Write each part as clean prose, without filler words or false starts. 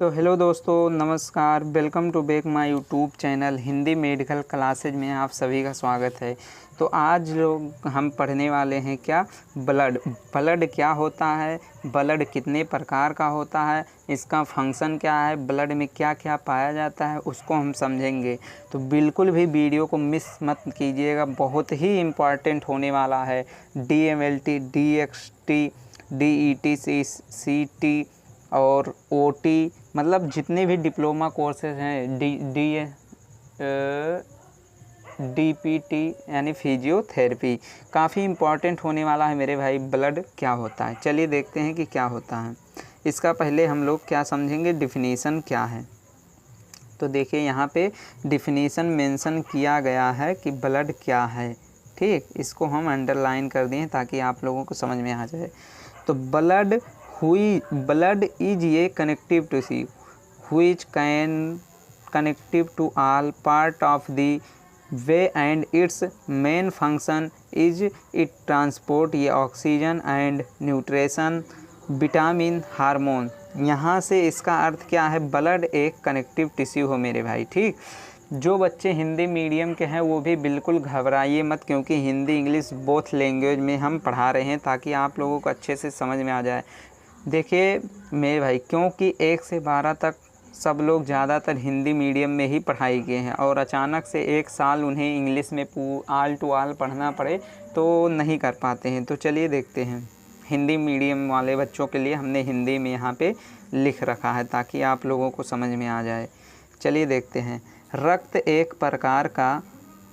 तो हेलो दोस्तों, नमस्कार। Welcome to back my YouTube channel Hindi medical classes में आप सभी का स्वागत है। तो आज लोग हम पढ़ने वाले हैं क्या, ब्लड क्या होता है, ब्लड कितने प्रकार का होता है, इसका फंक्शन क्या है, ब्लड में क्या क्या पाया जाता है, उसको हम समझेंगे। तो बिल्कुल भी वीडियो को मिस मत कीजिएगा, बहुत ही इम्पॉर्टेंट होने वाला है। DMLT, DXT, DET, CT और OT, मतलब जितने भी डिप्लोमा कोर्सेज हैं, DPT यानी फिजियोथेरेपी, काफ़ी इम्पॉर्टेंट होने वाला है मेरे भाई। ब्लड क्या होता है, चलिए देखते हैं कि क्या होता है। इसका पहले हम लोग क्या समझेंगे, डिफिनीसन क्या है। तो देखिए यहाँ पे डिफिनीसन मेंशन किया गया है कि ब्लड क्या है। ठीक, इसको हम अंडरलाइन कर दिए ताकि आप लोगों को समझ में आ जाए। तो blood is a connective tissue which can connective to all part of the way and its main function is it transport ये oxygen and nutrition, vitamin, hormone. यहाँ से इसका अर्थ क्या है, ब्लड एक कनेक्टिव टिश्यू हो मेरे भाई। ठीक, जो बच्चे हिंदी मीडियम के हैं वो भी बिल्कुल घबराइए मत, क्योंकि हिंदी इंग्लिश बोथ लैंग्वेज में हम पढ़ा रहे हैं ताकि आप लोगों को अच्छे से समझ में आ जाए। देखिए मेरे भाई, क्योंकि 1 से 12 तक सब लोग ज़्यादातर हिंदी मीडियम में ही पढ़ाई किए हैं और अचानक से 1 साल उन्हें इंग्लिश में आल टू आल पढ़ना पड़े तो नहीं कर पाते हैं। तो चलिए देखते हैं, हिंदी मीडियम वाले बच्चों के लिए हमने हिंदी में यहाँ पे लिख रखा है ताकि आप लोगों को समझ में आ जाए। चलिए देखते हैं। रक्त एक प्रकार का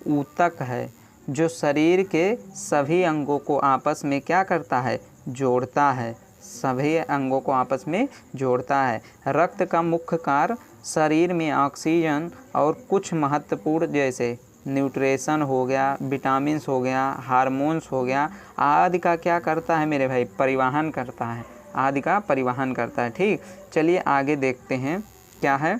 ऊतक है जो शरीर के सभी अंगों को आपस में क्या करता है, जोड़ता है, सभी अंगों को आपस में जोड़ता है। रक्त का मुख्य कार्य शरीर में ऑक्सीजन और कुछ महत्वपूर्ण जैसे न्यूट्रिशन हो गया, विटामिन्स हो गया, हार्मोन्स हो गया आदि का क्या करता है मेरे भाई, परिवहन करता है, आदि का परिवहन करता है। ठीक, चलिए आगे देखते हैं क्या है।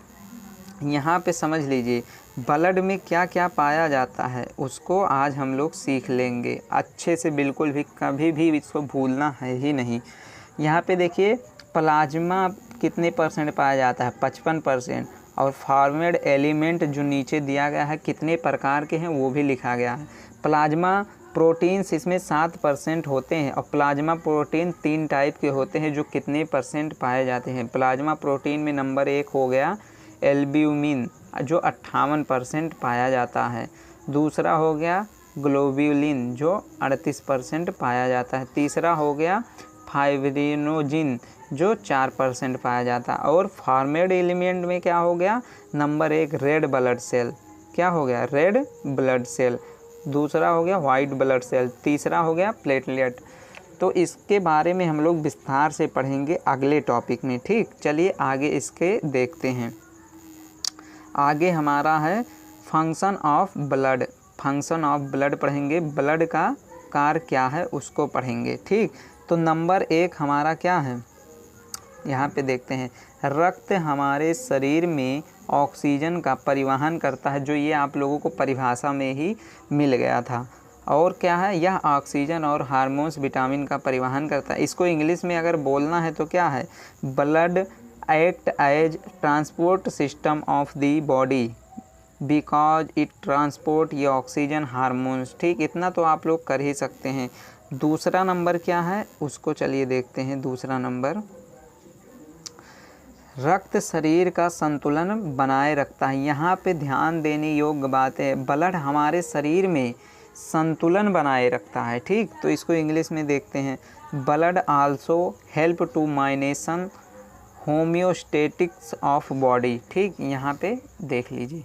यहाँ पे समझ लीजिए ब्लड में क्या क्या पाया जाता है, उसको आज हम लोग सीख लेंगे अच्छे से, बिल्कुल भी कभी भी इसको भूलना है ही नहीं। यहाँ पे देखिए प्लाज्मा कितने परसेंट पाया जाता है, 55%। और फॉर्मेड एलिमेंट जो नीचे दिया गया है कितने प्रकार के हैं वो भी लिखा गया है। प्लाज्मा प्रोटीन्स इसमें 7% होते हैं और प्लाज्मा प्रोटीन 3 टाइप के होते हैं जो कितने परसेंट पाए जाते हैं। प्लाज्मा प्रोटीन में नंबर 1 हो गया एल्ब्यूमिन जो 58% पाया जाता है। दूसरा हो गया ग्लोब्यूलिन जो 38% पाया जाता है। तीसरा हो गया फाइब्रिनोजिन जो 4% पाया जाता है। और फॉर्मेड एलिमेंट में क्या हो गया, नंबर 1 रेड ब्लड सेल, क्या हो गया, रेड ब्लड सेल। दूसरा हो गया वाइट ब्लड सेल। तीसरा हो गया प्लेटलेट। तो इसके बारे में हम लोग विस्तार से पढ़ेंगे अगले टॉपिक में। ठीक, चलिए आगे इसके देखते हैं। आगे हमारा है function of blood. Function of blood पढ़ेंगे, ब्लड का कार्य क्या है उसको पढ़ेंगे। ठीक, तो नंबर 1 हमारा क्या है, यहाँ पे देखते हैं। रक्त हमारे शरीर में ऑक्सीजन का परिवहन करता है, जो ये आप लोगों को परिभाषा में ही मिल गया था। और क्या है, यह ऑक्सीजन और हार्मोन्स, विटामिन का परिवहन करता है। इसको इंग्लिश में अगर बोलना है तो क्या है, blood act as transport system of the body because it transport ये ऑक्सीजन, हार्मोन्स। ठीक, इतना तो आप लोग कर ही सकते हैं। दूसरा नंबर क्या है उसको चलिए देखते हैं। दूसरा नंबर, रक्त शरीर का संतुलन बनाए रखता है। यहाँ पे ध्यान देने योग्य बात है, ब्लड हमारे शरीर में संतुलन बनाए रखता है। ठीक, तो इसको इंग्लिश में देखते हैं। Blood also help to maintenance homeostatics of body. ठीक, यहाँ पे देख लीजिए।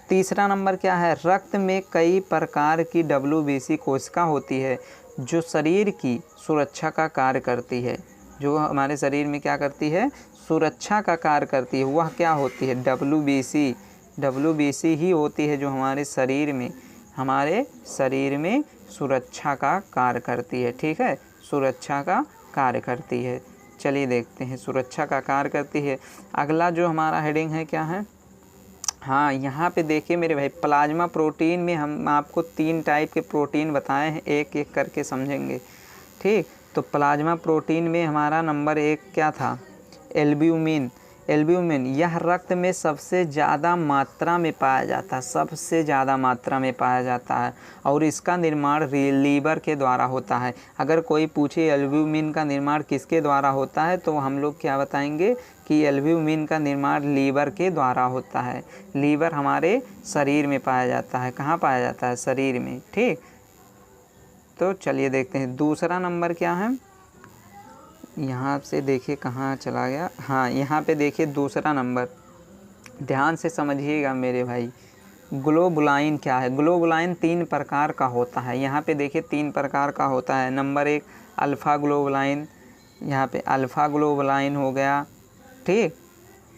तीसरा नंबर क्या है, रक्त में कई प्रकार की WBC कोशिका होती है जो शरीर की सुरक्षा का कार्य करती है। जो हमारे शरीर में क्या करती है, सुरक्षा का कार्य करती है। वह क्या होती है, WBC ही होती है जो हमारे शरीर में सुरक्षा का कार्य करती है। ठीक है, सुरक्षा का कार्य करती है। चलिए देखते हैं, सुरक्षा का कार्य करती है। अगला जो हमारा हेडिंग है क्या है, हाँ यहाँ पे देखिए मेरे भाई, प्लाज्मा प्रोटीन में हम आपको 3 टाइप के प्रोटीन बताए हैं, एक एक करके समझेंगे। ठीक, तो प्लाज्मा प्रोटीन में हमारा नंबर 1 क्या था, एल्ब्यूमिन। एल्ब्यूमिन यह रक्त में सबसे ज़्यादा मात्रा में पाया जाता है, सबसे ज़्यादा मात्रा में पाया जाता है और इसका निर्माण लीवर के द्वारा होता है। अगर कोई पूछे एल्ब्यूमिन का निर्माण किसके द्वारा होता है तो हम लोग क्या बताएंगे कि एल्ब्यूमिन का निर्माण लीवर के द्वारा होता है। लीवर हमारे शरीर में पाया जाता है। कहाँ पाया जाता है? शरीर में। ठीक, तो चलिए देखते हैं दूसरा नंबर क्या है। यहाँ से देखिए कहाँ चला गया। हाँ, यहाँ पे देखिए दूसरा नंबर, ध्यान से समझिएगा मेरे भाई। ग्लोबुलाइन क्या है? ग्लोबुलाइन 3 प्रकार का होता है। यहाँ पे देखिए 3 प्रकार का होता है। नंबर 1 अल्फ़ा ग्लोबुलाइन, यहाँ पे अल्फ़ा ग्लोबुलाइन हो गया, ठीक,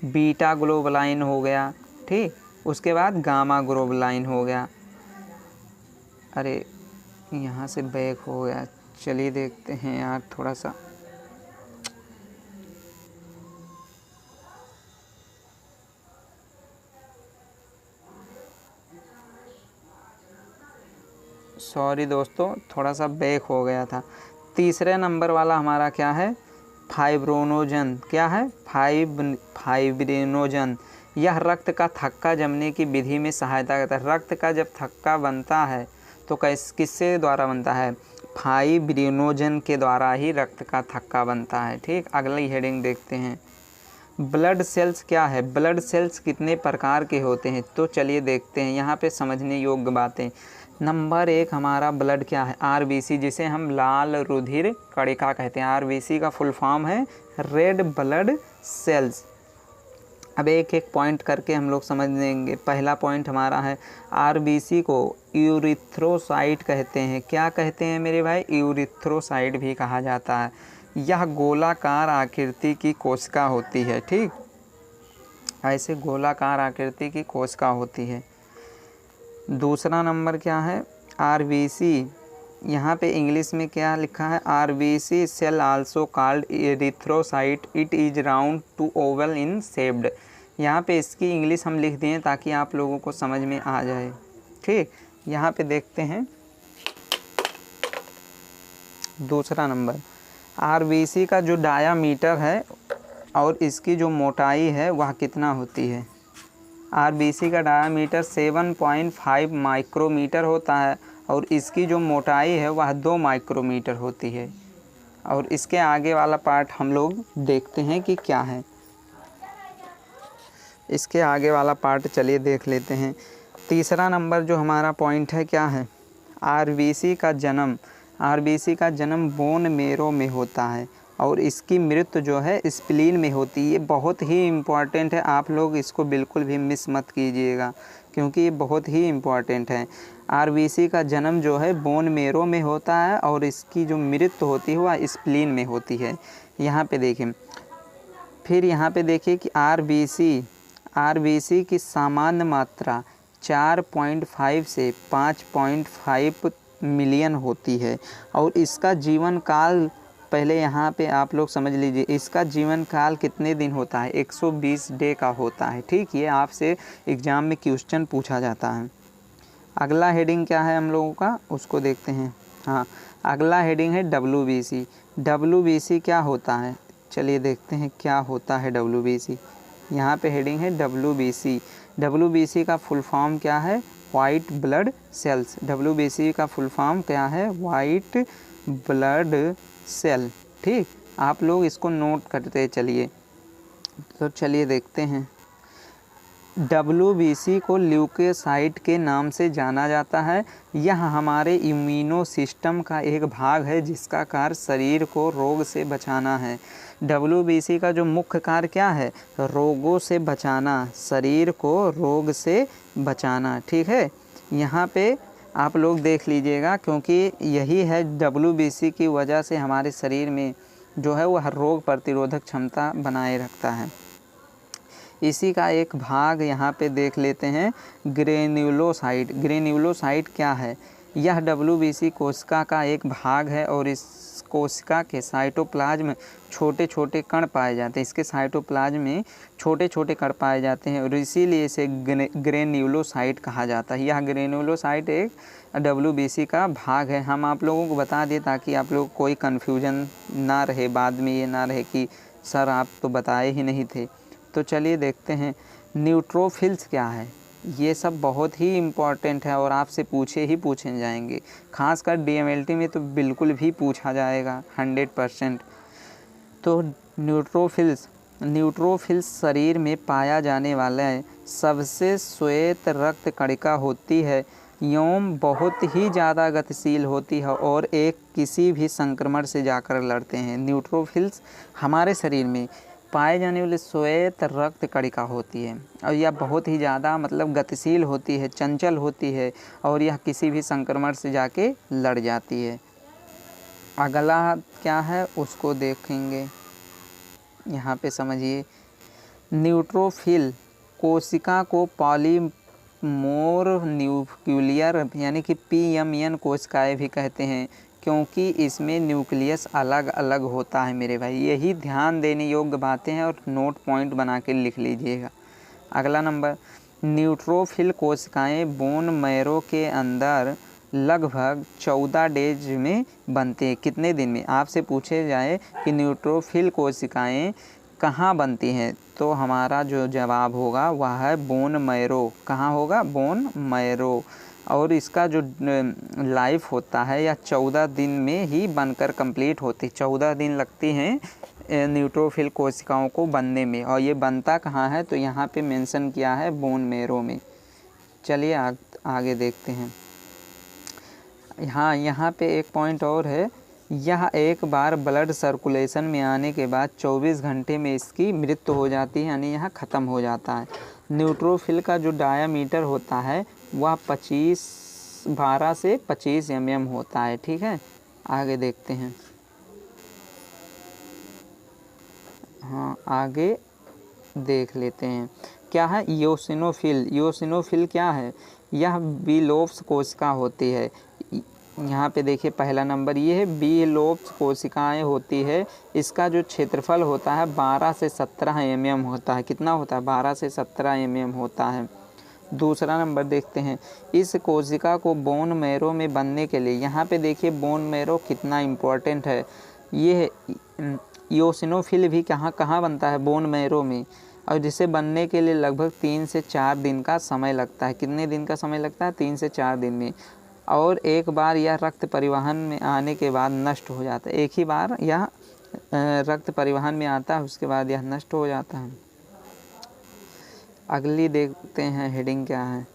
बीटा ग्लोबुलाइन हो गया, ठीक, उसके बाद गामा ग्लोबुलाइन हो गया। अरे यहाँ से बैक हो गया, चलिए देखते हैं यार थोड़ा सा। सॉरी दोस्तों, थोड़ा सा बैक हो गया था। तीसरे नंबर वाला हमारा क्या है? फाइब्रिनोजन। क्या है? फाइब्रिनोजन। यह रक्त का थक्का जमने की विधि में सहायता करता है। रक्त का जब थक्का बनता है तो किससे द्वारा बनता है? फाइब्रिनोजन के द्वारा ही रक्त का थक्का बनता है। ठीक, अगली हेडिंग देखते हैं। ब्लड सेल्स क्या है? ब्लड सेल्स कितने प्रकार के होते हैं? तो चलिए देखते हैं, यहाँ पे समझने योग्य बातें। नंबर 1 हमारा ब्लड क्या है? आरबीसी, जिसे हम लाल रुधिर कणिका कहते हैं। आरबीसी का फुल फॉर्म है रेड ब्लड सेल्स। अब एक एक पॉइंट करके हम लोग समझ लेंगे। पहला पॉइंट हमारा है आरबीसी को यूरिथ्रोसाइट कहते हैं। क्या कहते हैं मेरे भाई? यूरिथ्रोसाइट भी कहा जाता है। यह गोलाकार आकृति की कोशिका होती है। ठीक, ऐसे गोलाकार आकृति की कोशिका होती है। दूसरा नंबर क्या है? आरबीसी, यहाँ पे इंग्लिश में क्या लिखा है? RBC cell also called erythrocyte, it is round to oval in shaped. यहाँ पे इसकी इंग्लिश हम लिख दिए ताकि आप लोगों को समझ में आ जाए। ठीक, यहाँ पे देखते हैं दूसरा नंबर। आरबीसी का जो डायामीटर है और इसकी जो मोटाई है वह कितना होती है? आरबीसी का डायामीटर 7.5 माइक्रोमीटर होता है और इसकी जो मोटाई है वह 2 माइक्रोमीटर होती है। और इसके आगे वाला पार्ट हम लोग देखते हैं कि क्या है। इसके आगे वाला पार्ट चलिए देख लेते हैं। तीसरा नंबर जो हमारा पॉइंट है क्या है? आरबीसी का जन्म। आरबीसी का जन्म बोन मेरो में होता है और इसकी मृत्यु जो है स्प्लीन में होती है। ये बहुत ही इम्पॉर्टेंट है, आप लोग इसको बिल्कुल भी मिस मत कीजिएगा क्योंकि ये बहुत ही इम्पॉर्टेंट है। आरबीसी का जन्म जो है बोन मेरो में होता है और इसकी जो मृत्यु होती है वह स्प्लीन में होती है। यहाँ पे देखें, फिर यहाँ पे देखिए कि आरबीसी की सामान्य मात्रा 4.5 से 5.5 मिलियन होती है और इसका जीवन काल, पहले यहाँ पे आप लोग समझ लीजिए, इसका जीवन काल कितने दिन होता है? 120 डे का होता है। ठीक, ये आपसे एग्ज़ाम में क्वेश्चन पूछा जाता है। अगला हेडिंग क्या है हम लोगों का, उसको देखते हैं। हाँ, अगला हेडिंग है डब्ल्यूबीसी। डब्ल्यूबीसी क्या होता है? चलिए देखते हैं क्या होता है डब्ल्यूबीसी। यहाँ पे हेडिंग है डब्ल्यूबीसी। डब्ल्यूबीसी का फुल फॉर्म क्या है? White blood cells. डब्ल्यूबीसी का फुल फॉर्म क्या है? White blood cell. ठीक, आप लोग इसको नोट करते चलिए। तो चलिए देखते हैं। डब्ल्यूबीसी को ल्यूकोसाइट के नाम से जाना जाता है। यह हमारे इम्यूनो सिस्टम का एक भाग है जिसका कार्य शरीर को रोग से बचाना है। डब्ल्यूबीसी का जो मुख्य कार्य क्या है? रोगों से बचाना, शरीर को रोग से बचाना। ठीक है, यहाँ पे आप लोग देख लीजिएगा क्योंकि यही है डब्ल्यूबीसी की वजह से हमारे शरीर में जो है वह रोग प्रतिरोधक क्षमता बनाए रखता है। इसी का एक भाग यहाँ पे देख लेते हैं, ग्रेन्युलोसाइट। ग्रेन्युलोसाइट क्या है? यह डब्ल्यूबीसी कोशिका का एक भाग है और इस कोशिका के साइटोप्लाज्म छोटे छोटे कण पाए जाते हैं। इसके साइटोप्लाज्म में छोटे छोटे कण पाए जाते हैं और इसीलिए इसे ग्रेन्युलोसाइट कहा जाता है। यह ग्रेन्युलोसाइट एक डब्ल्यूबीसी का भाग है। हम आप लोगों को बता दें ताकि आप लोग कोई कन्फ्यूजन ना रहे, बाद में ये ना रहे कि सर आप तो बताए ही नहीं थे। तो चलिए देखते हैं न्यूट्रोफिल्स क्या है। ये सब बहुत ही इम्पॉर्टेंट है और आपसे पूछे जाएंगे, खासकर डीएमएलटी में तो बिल्कुल भी पूछा जाएगा 100%। तो न्यूट्रोफिल्स शरीर में पाया जाने वाला सबसे श्वेत रक्त कणिका होती है एवं बहुत ही ज़्यादा गतिशील होती है और एक किसी भी संक्रमण से जाकर लड़ते हैं। न्यूट्रोफिल्स हमारे शरीर में पाए जाने वाली श्वेत रक्त कणिका होती है और यह बहुत ही ज़्यादा मतलब गतिशील होती है, चंचल होती है और यह किसी भी संक्रमण से जाके लड़ जाती है। अगला क्या है उसको देखेंगे। यहाँ पे समझिए, न्यूट्रोफिल कोशिका को पॉलीमोर न्यूक्लियर यानी कि PMN कोशिकाएं भी कहते हैं, क्योंकि इसमें न्यूक्लियस अलग अलग होता है मेरे भाई। यही ध्यान देने योग्य बातें हैं और नोट पॉइंट बना के लिख लीजिएगा। अगला नंबर, न्यूट्रोफिल कोशिकाएं बोन मैरो के अंदर लगभग 14 डेज में बनते हैं। कितने दिन में? आपसे पूछे जाए कि न्यूट्रोफिल कोशिकाएं कहाँ बनती हैं, तो हमारा जो जवाब होगा वह है बोन मैरो। कहाँ होगा? Bone marrow. और इसका जो लाइफ होता है यह 14 दिन में ही बनकर कंप्लीट होती है। 14 दिन लगती हैं न्यूट्रोफिल कोशिकाओं को बनने में। और ये बनता कहाँ है? तो यहाँ पे मेंशन किया है बोन मैरो में। चलिए आगे देखते हैं। हाँ, यहाँ पे एक पॉइंट और है, यह एक बार ब्लड सर्कुलेशन में आने के बाद 24 घंटे में इसकी मृत्यु हो जाती है, यानी यह ख़त्म हो जाता है। न्यूट्रोफिल का जो डायामीटर होता है वह 12 से 25 mm होता है। ठीक है, आगे देखते हैं। हाँ, आगे देख लेते हैं क्या है। योसिनोफिल क्या है? यह बीलोब्स कोशिका होती है। यहाँ पे देखिए पहला नंबर ये है, बीलोब्स कोशिकाएं होती है। इसका जो क्षेत्रफल होता है 12 से 17 mm होता है। कितना होता है? 12 से 17 mm होता है। दूसरा नंबर देखते हैं, इस कोशिका को बोन मैरो में बनने के लिए, यहाँ पे देखिए बोन मैरो कितना इम्पोर्टेंट है। ये योसिनोफिल भी कहाँ बनता है? बोन मैरो में। और जिसे बनने के लिए लगभग 3 से 4 दिन का समय लगता है। कितने दिन का समय लगता है? 3 से 4 दिन में। और एक बार यह रक्त परिवहन में आने के बाद नष्ट हो जाता है। एक ही बार यह रक्त परिवहन में आता है, उसके बाद यह नष्ट हो जाता है। अगली देखते हैं हेडिंग क्या है।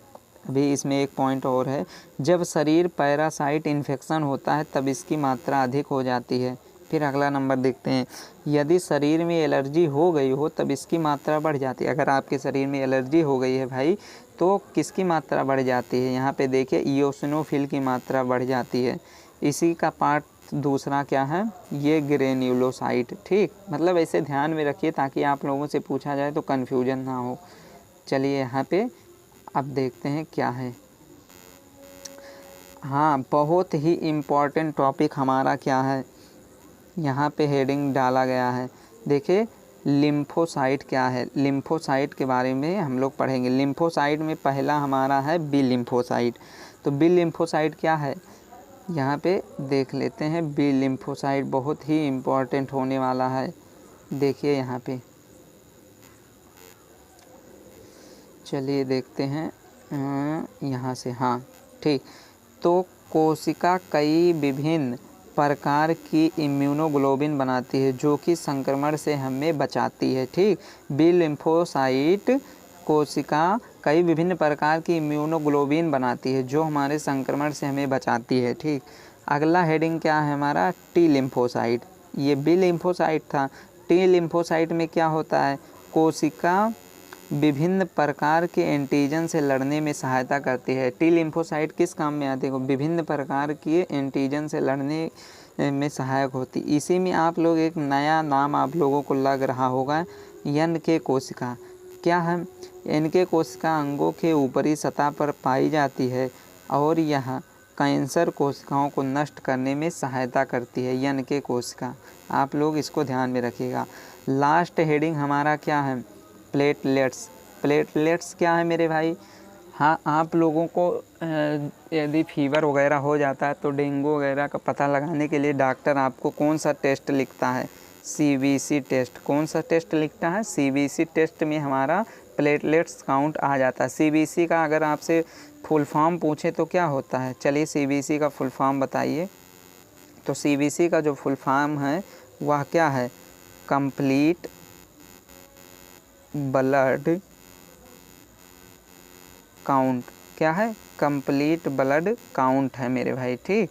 अभी इसमें एक पॉइंट और है, जब शरीर पैरासाइट इन्फेक्शन होता है तब इसकी मात्रा अधिक हो जाती है। फिर अगला नंबर देखते हैं, यदि शरीर में एलर्जी हो गई हो तब इसकी मात्रा बढ़ जाती है। अगर आपके शरीर में एलर्जी हो गई है भाई तो किसकी मात्रा बढ़ जाती है? यहाँ पे देखिए इयोसिनोफिल की मात्रा बढ़ जाती है। इसी का पार्ट दूसरा क्या है? ये ग्रेन्युलोसाइट। ठीक, मतलब ऐसे ध्यान में रखिए ताकि आप लोगों से पूछा जाए तो कन्फ्यूजन ना हो। चलिए यहाँ पे अब देखते हैं क्या है। हाँ, बहुत ही इम्पॉर्टेंट टॉपिक हमारा क्या है, यहाँ पे हेडिंग डाला गया है। देखिए लिम्फोसाइट क्या है। लिम्फोसाइट के बारे में हम लोग पढ़ेंगे। लिम्फोसाइट में पहला हमारा है बी लिम्फोसाइट। तो बी लिम्फोसाइट क्या है यहाँ पे देख लेते हैं। बी लिम्फोसाइट बहुत ही इम्पोर्टेंट होने वाला है। देखिए यहाँ पे, चलिए देखते हैं यहाँ से। हाँ ठीक, तो कोशिका कई विभिन्न प्रकार की इम्यूनोग्लोबिन बनाती है जो कि संक्रमण से हमें बचाती है। ठीक, बी लिम्फोसाइट कोशिका कई विभिन्न प्रकार की इम्यूनोग्लोबिन बनाती है जो हमारे संक्रमण से हमें बचाती है। ठीक, अगला हेडिंग क्या है हमारा? T lymphocyte. ये बी लिम्फोसाइट था। टी लिम्फोसाइट में क्या होता है? कोशिका विभिन्न प्रकार के एंटीजन से लड़ने में सहायता करती है। टी लिम्फोसाइट किस काम में आती है? विभिन्न प्रकार के एंटीजन से लड़ने में सहायक होती। इसी में आप लोग एक नया नाम आप लोगों को लग रहा होगा, NK कोशिका। क्या है? NK कोशिका अंगों के ऊपरी सतह पर पाई जाती है और यह कैंसर कोशिकाओं को नष्ट करने में सहायता करती है। NK कोशिका, आप लोग इसको ध्यान में रखिएगा। लास्ट हेडिंग हमारा क्या है? प्लेटलेट्स। प्लेटलेट्स क्या है मेरे भाई? हाँ, आप लोगों को यदि फीवर वगैरह हो जाता है तो डेंगू वगैरह का पता लगाने के लिए डॉक्टर आपको कौन सा टेस्ट लिखता है? CBC test. कौन सा टेस्ट लिखता है? CBC टेस्ट में हमारा प्लेटलेट्स काउंट आ जाता है। CBC का अगर आपसे फुल फॉर्म पूछे तो क्या होता है? चलिए CBC का फुल फॉर्म बताइए। तो CBC का जो फुल फॉर्म है वह क्या है? Complete blood count. क्या है? कंप्लीट ब्लड काउंट है मेरे भाई, ठीक।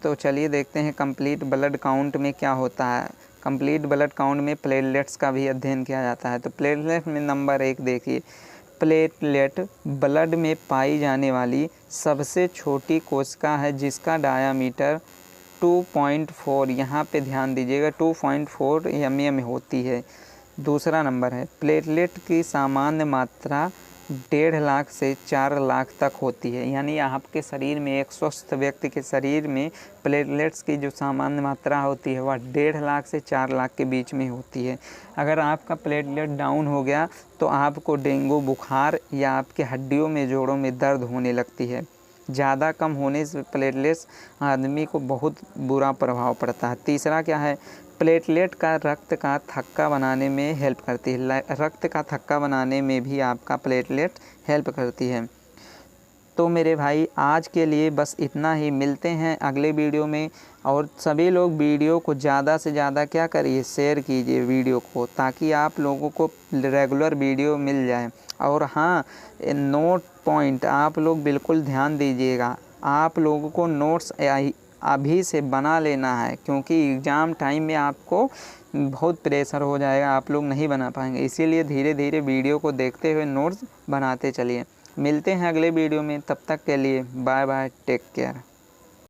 तो चलिए देखते हैं कंप्लीट ब्लड काउंट में क्या होता है। कंप्लीट ब्लड काउंट में प्लेटलेट्स का भी अध्ययन किया जाता है। तो प्लेटलेट में नंबर 1 देखिए, प्लेटलेट ब्लड में पाई जाने वाली सबसे छोटी कोशिका है जिसका डायामीटर 2.4, यहाँ पे ध्यान दीजिएगा, 2.4 mm होती है। दूसरा नंबर है, प्लेटलेट की सामान्य मात्रा 1.5 लाख से 4 लाख तक होती है। यानी आपके शरीर में, एक स्वस्थ व्यक्ति के शरीर में प्लेटलेट्स की जो सामान्य मात्रा होती है वह 1.5 लाख से 4 लाख के बीच में होती है। अगर आपका प्लेटलेट डाउन हो गया तो आपको डेंगू बुखार या आपके हड्डियों में, जोड़ों में दर्द होने लगती है। ज़्यादा कम होने से प्लेटलेट्स आदमी को बहुत बुरा प्रभाव पड़ता है। तीसरा क्या है? प्लेटलेट का रक्त का थक्का बनाने में हेल्प करती है। रक्त का थक्का बनाने में भी आपका प्लेटलेट हेल्प करती है। तो मेरे भाई आज के लिए बस इतना ही, मिलते हैं अगले वीडियो में। और सभी लोग वीडियो को ज़्यादा से ज़्यादा क्या करिए, शेयर कीजिए वीडियो को, ताकि आप लोगों को रेगुलर वीडियो मिल जाए। और हाँ, नोट पॉइंट आप लोग बिल्कुल ध्यान दीजिएगा, आप लोगों को नोट्स अभी से बना लेना है, क्योंकि एग्ज़ाम टाइम में आपको बहुत प्रेशर हो जाएगा, आप लोग नहीं बना पाएंगे। इसीलिए धीरे धीरे वीडियो को देखते हुए नोट्स बनाते चलिए। मिलते हैं अगले वीडियो में, तब तक के लिए बाय बाय, टेक केयर।